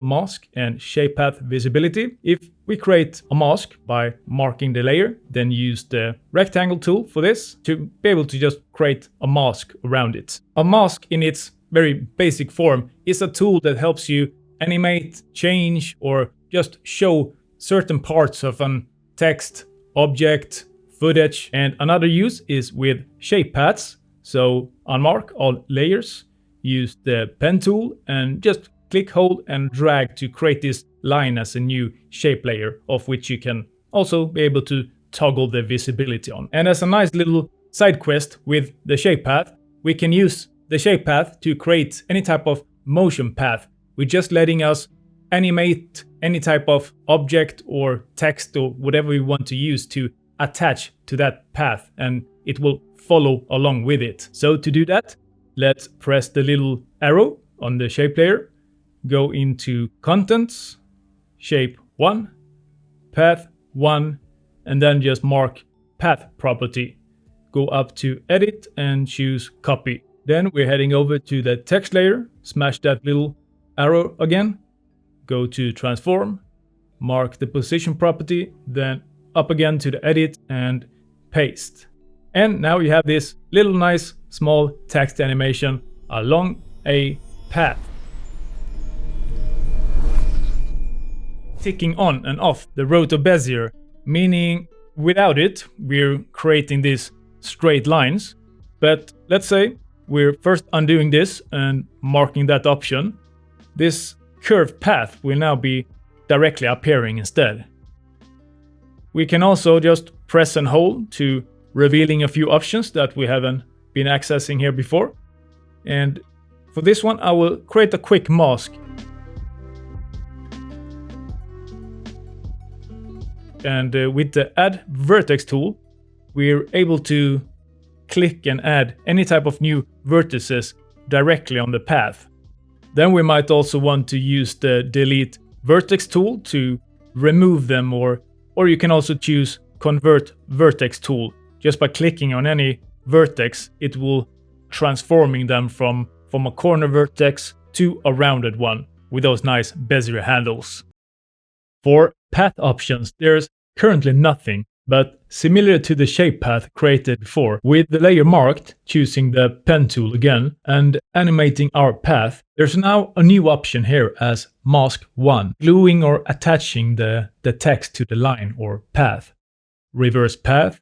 mask and shape path visibility. If we create a mask by marking the layer, then use the rectangle tool for this to be able to just create a mask around it. A mask in its very basic form is a tool that helps you animate, change, or just show certain parts of an text, object, footage. And another use is with shape paths. So unmark all layers, use the pen tool and just click, hold and drag to create this line as a new shape layer, of which you can also be able to toggle the visibility on. And as a nice little side quest with the shape path, we can use the shape path to create any type of motion path. We're just letting us animate any type of object or text or whatever we want to use to attach to that path, and it will follow along with it. So to do that, let's press the little arrow on the shape layer, go into Contents, Shape 1, Path 1, and then just mark Path property. Go up to Edit and choose Copy. Then we're heading over to the text layer, smash that little arrow again, go to Transform, mark the position property, then up again to the Edit and Paste. And now you have this little nice small text animation along a path. Ticking on and off the Roto Bezier, meaning without it we're creating these straight lines. But let's say we're first undoing this and marking that option. This curved path will now be directly appearing instead. We can also just press and hold to revealing a few options that we haven't been accessing here before. And for this one, I will create a quick mask. And with the Add Vertex tool, we're able to click and add any type of new vertices directly on the path. Then we might also want to use the Delete Vertex tool to remove them, or you can also choose Convert Vertex tool. Just by clicking on any vertex, it will transforming them from a corner vertex to a rounded one with those nice Bezier handles. For path options, there's currently nothing, but similar to the shape path created before, with the layer marked, choosing the pen tool again, and animating our path, there's now a new option here as Mask 1, gluing or attaching the text to the line or path. Reverse path,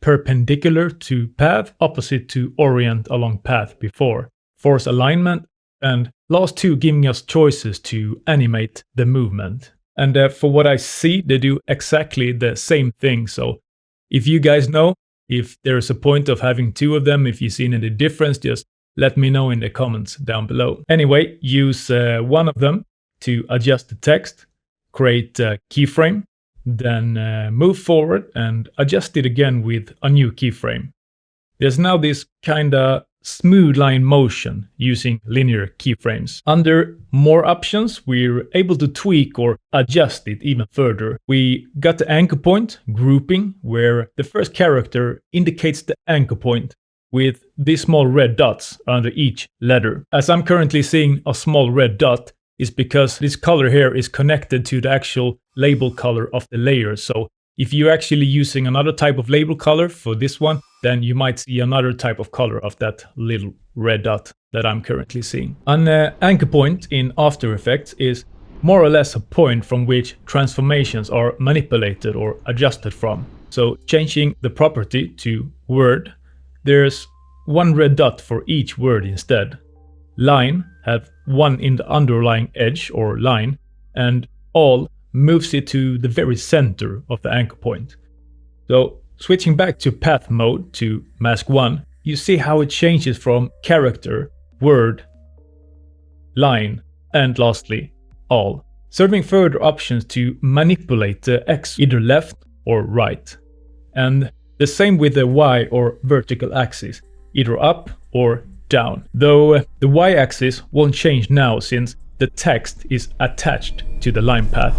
perpendicular to path, opposite to orient along path before, force alignment, and last two giving us choices to animate the movement. And for what I see, they do exactly the same thing. So if you guys know if there's a point of having two of them, if you've seen any difference, just let me know in the comments down below. Anyway, use one of them to adjust the text, create a keyframe, then move forward and adjust it again with a new keyframe. There's now this kinda smooth line motion using linear keyframes. Under more options, we're able to tweak or adjust it even further. We got the anchor point grouping, where the first character indicates the anchor point with these small red dots under each letter. As I'm currently seeing a small red dot, is because this color here is connected to the actual label color of the layer. So if you're actually using another type of label color for this one, then you might see another type of color of that little red dot that I'm currently seeing. An anchor point in After Effects is more or less a point from which transformations are manipulated or adjusted from. So changing the property to word, there's one red dot for each word instead. Line have one in the underlying edge or line, and all moves it to the very center of the anchor point. So switching back to path mode to mask 1, you see how it changes from character, word, line, and lastly, all, serving further options to manipulate the X either left or right. And the same with the Y or vertical axis, either up or down. Though the Y-axis won't change now since the text is attached to the line path.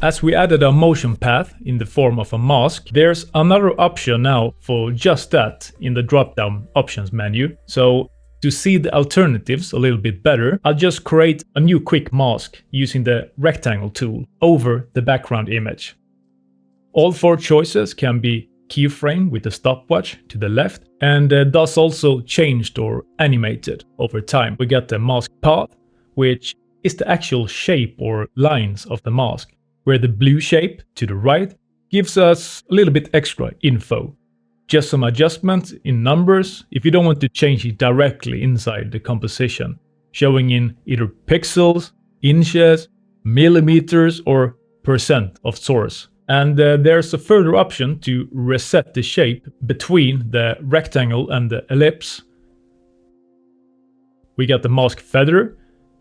As we added a motion path in the form of a mask, there's another option now for just that in the drop-down options menu. So To see the alternatives a little bit better, I'll just create a new quick mask using the rectangle tool over the background image. All 4 choices can be keyframed with the stopwatch to the left and thus also changed or animated over time. We get the mask path, which is the actual shape or lines of the mask, where the blue shape to the right gives us a little bit extra info. Just some adjustments in numbers if you don't want to change it directly inside the composition, showing in either pixels, inches, millimeters or percent of source. And there's a further option to reset the shape between the rectangle and the ellipse. We got the mask feather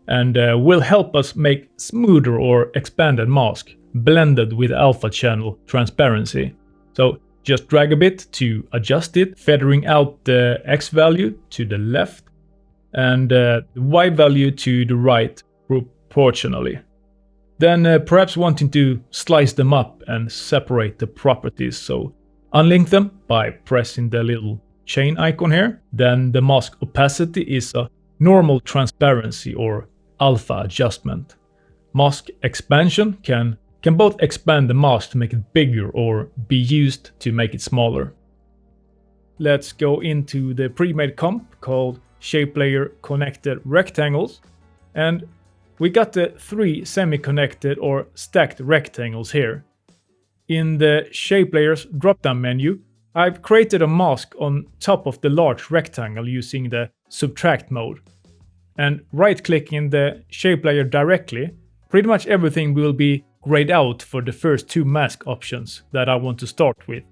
and will help us make smoother or expanded mask blended with alpha channel transparency. So just drag a bit to adjust it, feathering out the X value to the left and the Y value to the right proportionally. Then perhaps wanting to slice them up and separate the properties, so unlink them by pressing the little chain icon here. Then the mask opacity is a normal transparency or alpha adjustment. Mask expansion can both expand the mask to make it bigger or be used to make it smaller. Let's go into the pre-made comp called Shape Layer Connected Rectangles, and we got the 3 semi-connected or stacked rectangles here. In the Shape Layers drop-down menu, I've created a mask on top of the large rectangle using the Subtract mode. And right-clicking the shape layer directly, pretty much everything will be grayed out for the first 2 mask options that I want to start with.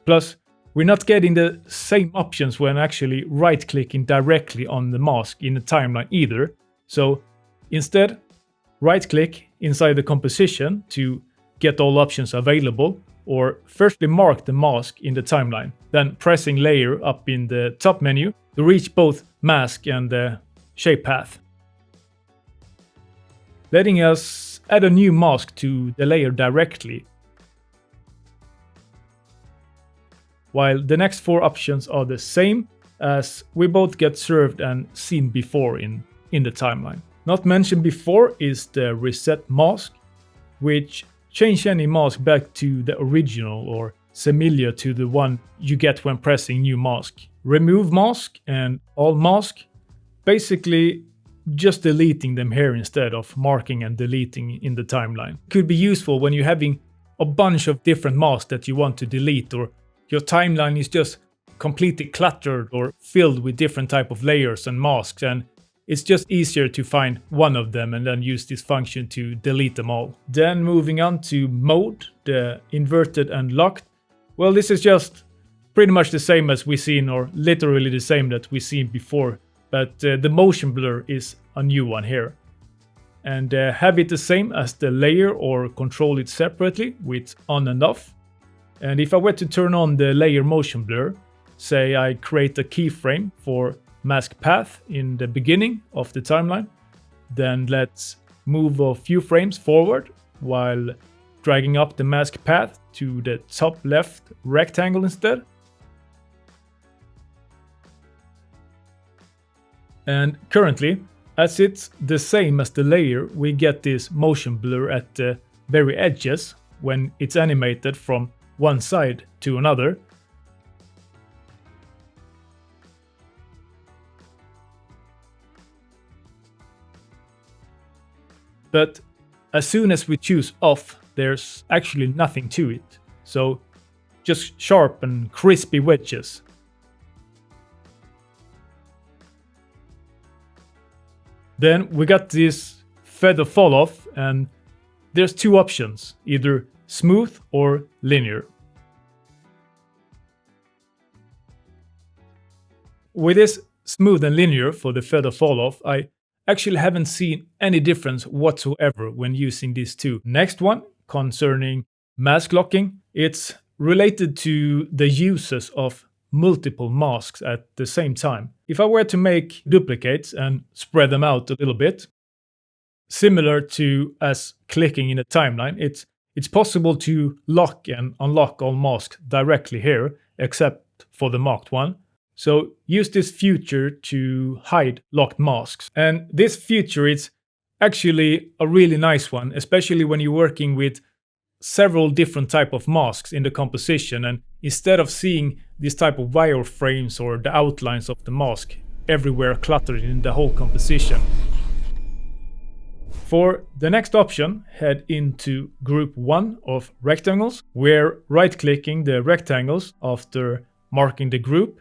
Plus, we're not getting the same options when actually right-clicking directly on the mask in the timeline either. So instead, right-click inside the composition to get all options available, or firstly mark the mask in the timeline, then pressing layer up in the top menu to reach both mask and the shape path. Letting us add a new mask to the layer directly, while the next 4 options are the same as we both get served and seen before in the timeline. Not mentioned before is the reset mask, which change any mask back to the original or similar to the one you get when pressing new mask. Remove mask and all mask, basically just deleting them here instead of marking and deleting in the timeline. Could be useful when you're having a bunch of different masks that you want to delete, or your timeline is just completely cluttered or filled with different type of layers and masks, and it's just easier to find one of them and then use this function to delete them all. Then moving on to mode, the inverted and locked. Well, this is just pretty much the same as we've seen, or literally the same that we've seen before, but the motion blur is a new one here. And have it the same as the layer or control it separately with on and off. And if I were to turn on the layer motion blur, say I create a keyframe for mask path in the beginning of the timeline, then let's move a few frames forward while dragging up the mask path to the top left rectangle instead. And currently, as it's the same as the layer, we get this motion blur at the very edges when it's animated from one side to another. But as soon as we choose off, there's actually nothing to it. So just sharp and crispy wedges. Then we got this feather fall off, and there's 2 options, either smooth or linear. With this smooth and linear for the feather fall off, I actually haven't seen any difference whatsoever when using these 2. Next one, concerning mask locking, it's related to the uses of multiple masks at the same time. If I were to make duplicates and spread them out a little bit, similar to as clicking in a timeline, it's possible to lock and unlock all masks directly here, except for the marked one. So use this feature to hide locked masks. And this feature is actually a really nice one, especially when you're working with several different type of masks in the composition, and instead of seeing this type of wireframes or the outlines of the mask everywhere cluttered in the whole composition. For the next option, head into group 1 of rectangles, where right-clicking the rectangles after marking the group,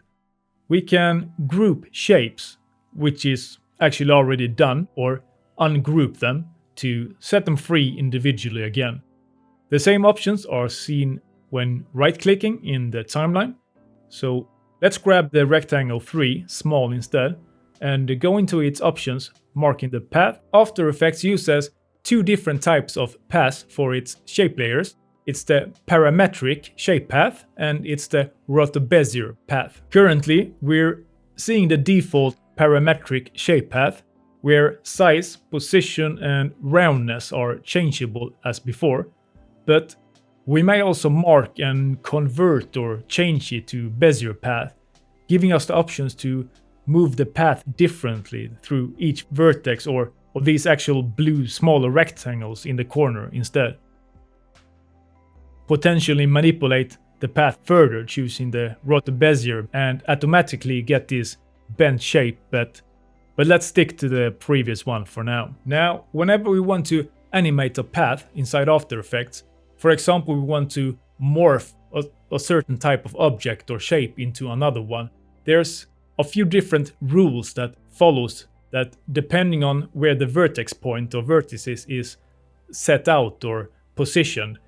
we can group shapes, which is actually already done, or ungroup them to set them free individually again. The same options are seen when right-clicking in the timeline. So let's grab the rectangle 3, small instead, and go into its options, marking the path. After Effects uses two different types of paths for its shape layers. It's the Parametric shape path and it's the Roto Bezier path. Currently, we're seeing the default Parametric shape path, where size, position and roundness are changeable as before, but we may also mark and convert or change it to Bezier path, giving us the options to move the path differently through each vertex or these actual blue smaller rectangles in the corner instead. Potentially manipulate the path further choosing the Roto Bezier and automatically get this bent shape, but let's stick to the previous one for now. Now, whenever we want to animate a path inside After Effects, for example, we want to morph a certain type of object or shape into another one, there's a few different rules that follows that depending on where the vertex point or vertices is set out or positioned,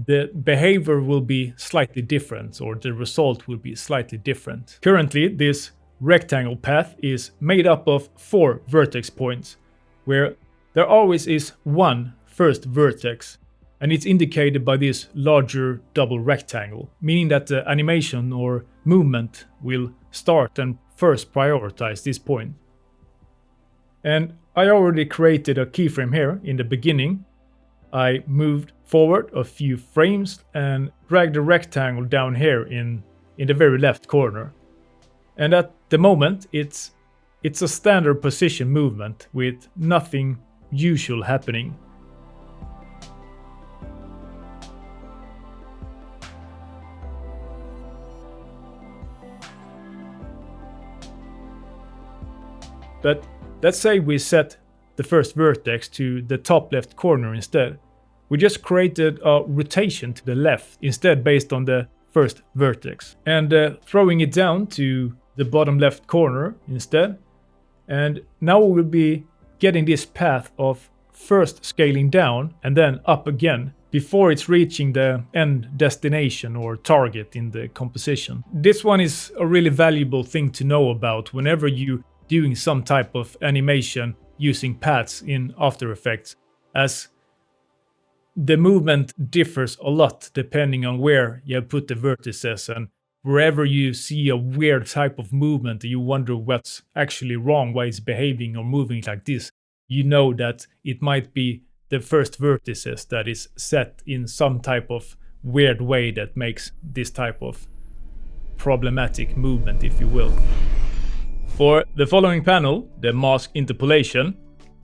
the behavior will be slightly different or the result will be slightly different. Currently, this rectangle path is made up of 4 vertex points, where there always is one first vertex, and it's indicated by this larger double rectangle, meaning that the animation or movement will start and first prioritize this point. And I already created a keyframe here in the beginning. I moved forward a few frames and dragged the rectangle down here in the very left corner. And at the moment it's a standard position movement with nothing usual happening. But let's say we set the first vertex to the top left corner instead. We just created a rotation to the left instead based on the first vertex. And throwing it down to the bottom left corner instead. And now we will be getting this path of first scaling down and then up again before it's reaching the end destination or target in the composition. This one is a really valuable thing to know about whenever you doing some type of animation using paths in After Effects, as the movement differs a lot depending on where you have put the vertices, and wherever you see a weird type of movement you wonder what's actually wrong, why it's behaving or moving like this, you know that it might be the first vertices that is set in some type of weird way that makes this type of problematic movement, if you will. For the following panel, the Mask Interpolation,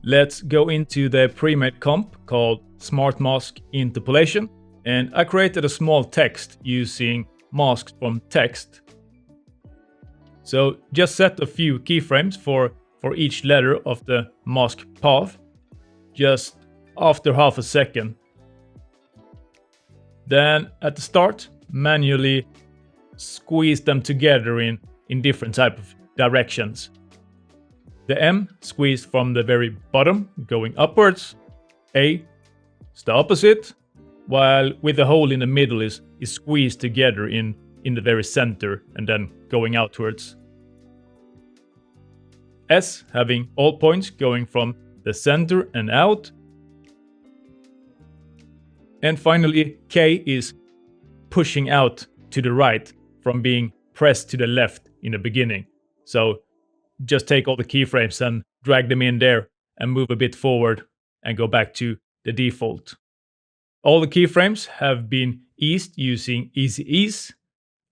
let's go into the pre-made comp called Smart Mask Interpolation, and I created a small text using masks from text. So just set a few keyframes for each letter of the mask path, just after half a second. Then at the start, manually squeeze them together in different type of directions. The M squeezed from the very bottom going upwards, A is the opposite, while with the hole in the middle is squeezed together in the very center and then going outwards. S having all points going from the center and out. And finally K is pushing out to the right from being pressed to the left in the beginning. So just take all the keyframes and drag them in there and move a bit forward and go back to the default. All the keyframes have been eased using Easy Ease.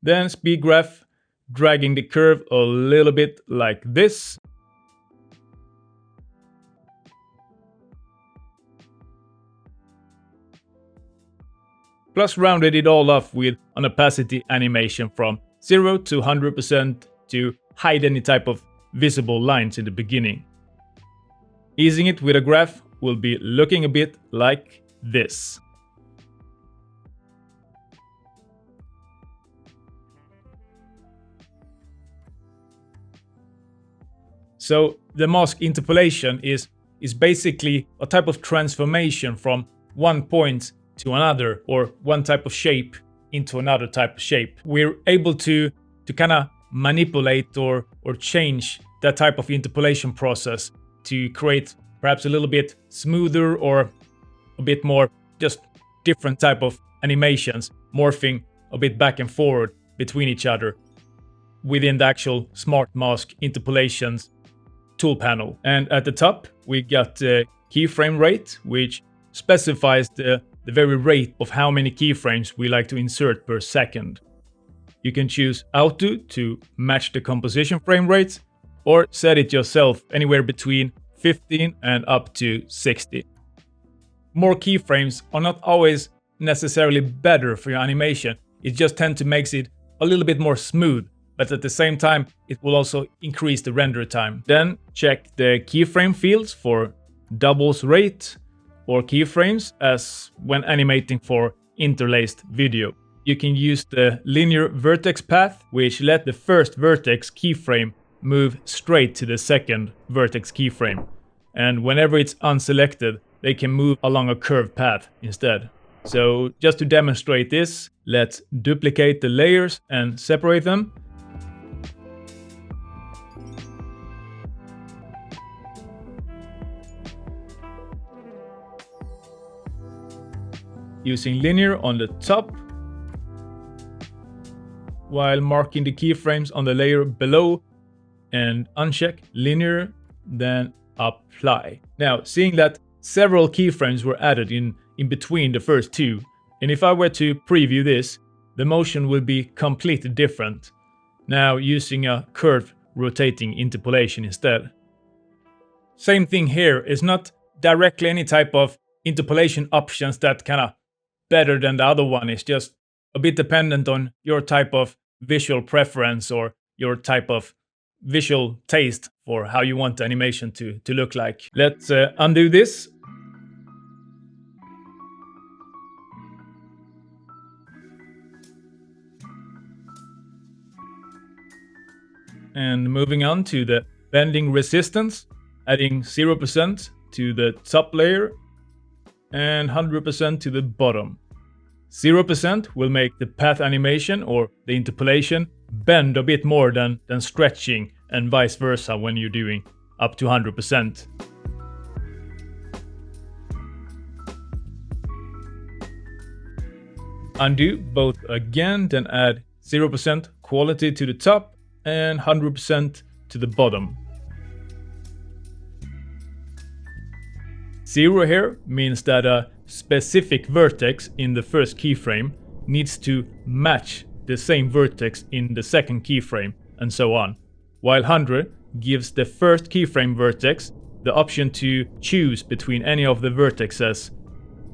Then speed graph dragging the curve a little bit like this. Plus rounded it all off with an opacity animation from 0 to 100% to hide any type of visible lines in the beginning. Easing it with a graph will be looking a bit like this. So the mask interpolation is basically a type of transformation from one point to another, or one type of shape into another type of shape. We're able to kind of manipulate or change that type of interpolation process to create perhaps a little bit smoother or a bit more just different type of animations, morphing a bit back and forward between each other within the actual Smart Mask Interpolations tool panel. And at the top we got the keyframe rate, which specifies the very rate of how many keyframes we like to insert per second. You can choose auto to match the composition frame rates, or set it yourself anywhere between 15 and up to 60. More keyframes are not always necessarily better for your animation, it just tends to make it a little bit more smooth, but at the same time it will also increase the render time. Then check the keyframe fields for doubles rate or keyframes as when animating for interlaced video. You can use the linear vertex path, which let the first vertex keyframe move straight to the second vertex keyframe. And whenever it's unselected, they can move along a curved path instead. So just to demonstrate this, let's duplicate the layers and separate them. Using linear on the top, while marking the keyframes on the layer below, and uncheck linear, then apply. Now, seeing that several keyframes were added in between the first two, and if I were to preview this, the motion will be completely different. Now using a curved rotating interpolation instead. Same thing here, is not directly any type of interpolation options that kind of better than the other one. It's just a bit dependent on your type of visual preference or your type of visual taste for how you want the animation to look like. Let's undo this. And moving on to the bending resistance, adding 0% to the top layer and 100% to the bottom. 0% will make the path animation or the interpolation bend a bit more than stretching, and vice versa when you're doing up to 100%. Undo both again, then add 0% quality to the top and 100% to the bottom. 0 here means that a specific vertex in the first keyframe needs to match the same vertex in the second keyframe, and so on. While 100 gives the first keyframe vertex the option to choose between any of the vertices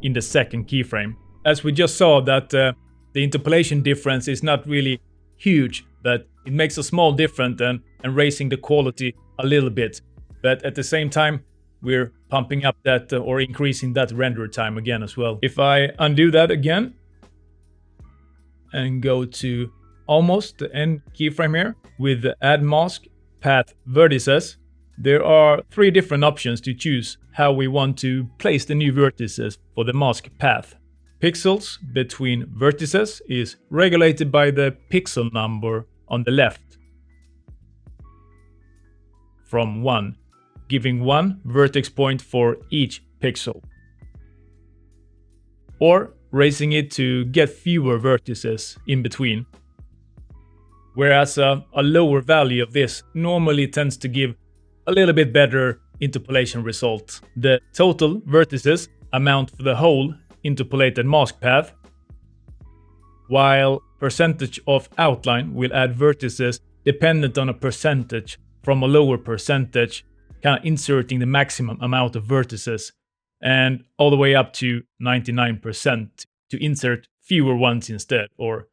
in the second keyframe. As we just saw that the interpolation difference is not really huge, but it makes a small difference and raising the quality a little bit. But at the same time, we're pumping up that or increasing that render time again as well. If I undo that again and go to almost the end keyframe here with the add mask path vertices, there are 3 different options to choose how we want to place the new vertices for the mask path. Pixels between vertices is regulated by the pixel number on the left from 1, giving 1 vertex point for each pixel, or raising it to get fewer vertices in between. Whereas a lower value of this normally tends to give a little bit better interpolation result. The total vertices amount for the whole interpolated mask path, while percentage of outline will add vertices dependent on a percentage from a lower percentage, kind of inserting the maximum amount of vertices, and all the way up to 99% to insert fewer ones instead, or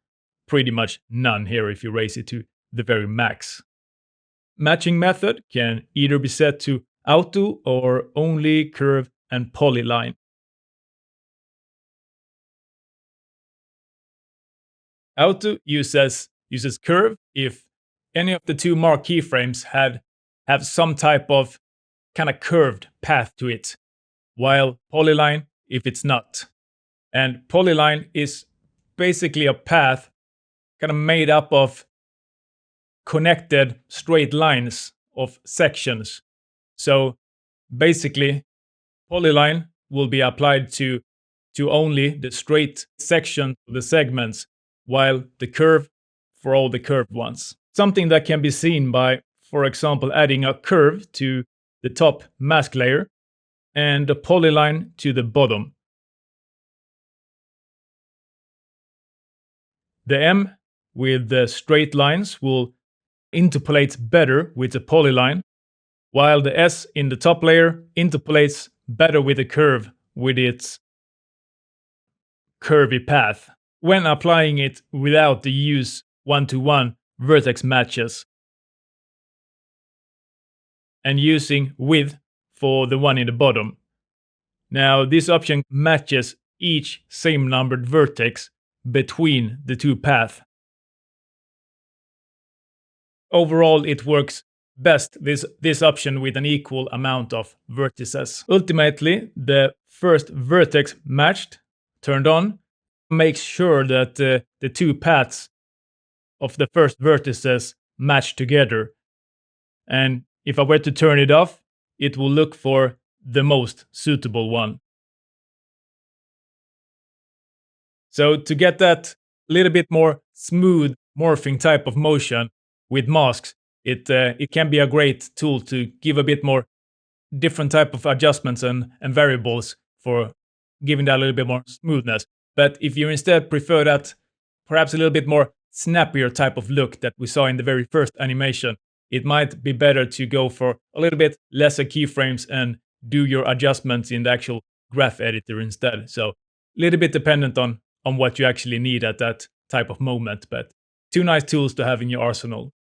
pretty much none here if you raise it to the very max. Matching method can either be set to auto or only curve and polyline. Auto uses curve if any of the two mark keyframes have some type of kind of curved path to it, while polyline if it's not. And polyline is basically a path kind of made up of connected straight lines of sections. So basically, polyline will be applied to only the straight section of the segments, while the curve for all the curved ones. Something that can be seen by, for example, adding a curve to the top mask layer and a polyline to the bottom. The M with the straight lines will interpolate better with the polyline, while the S in the top layer interpolates better with the curve with its curvy path when applying it without the use one-to-one vertex matches, and using with for the one in the bottom. Now this option matches each same numbered vertex between the two paths. Overall, it works best, this option, with an equal amount of vertices. Ultimately, the first vertex matched, turned on, makes sure that the two paths of the first vertices match together. And if I were to turn it off, it will look for the most suitable one. So to get that little bit more smooth morphing type of motion with masks, it can be a great tool to give a bit more different type of adjustments and variables for giving that a little bit more smoothness. But if you instead prefer that perhaps a little bit more snappier type of look that we saw in the very first animation, it might be better to go for a little bit lesser keyframes and do your adjustments in the actual graph editor instead. So a little bit dependent on what you actually need at that type of moment, but two nice tools to have in your arsenal.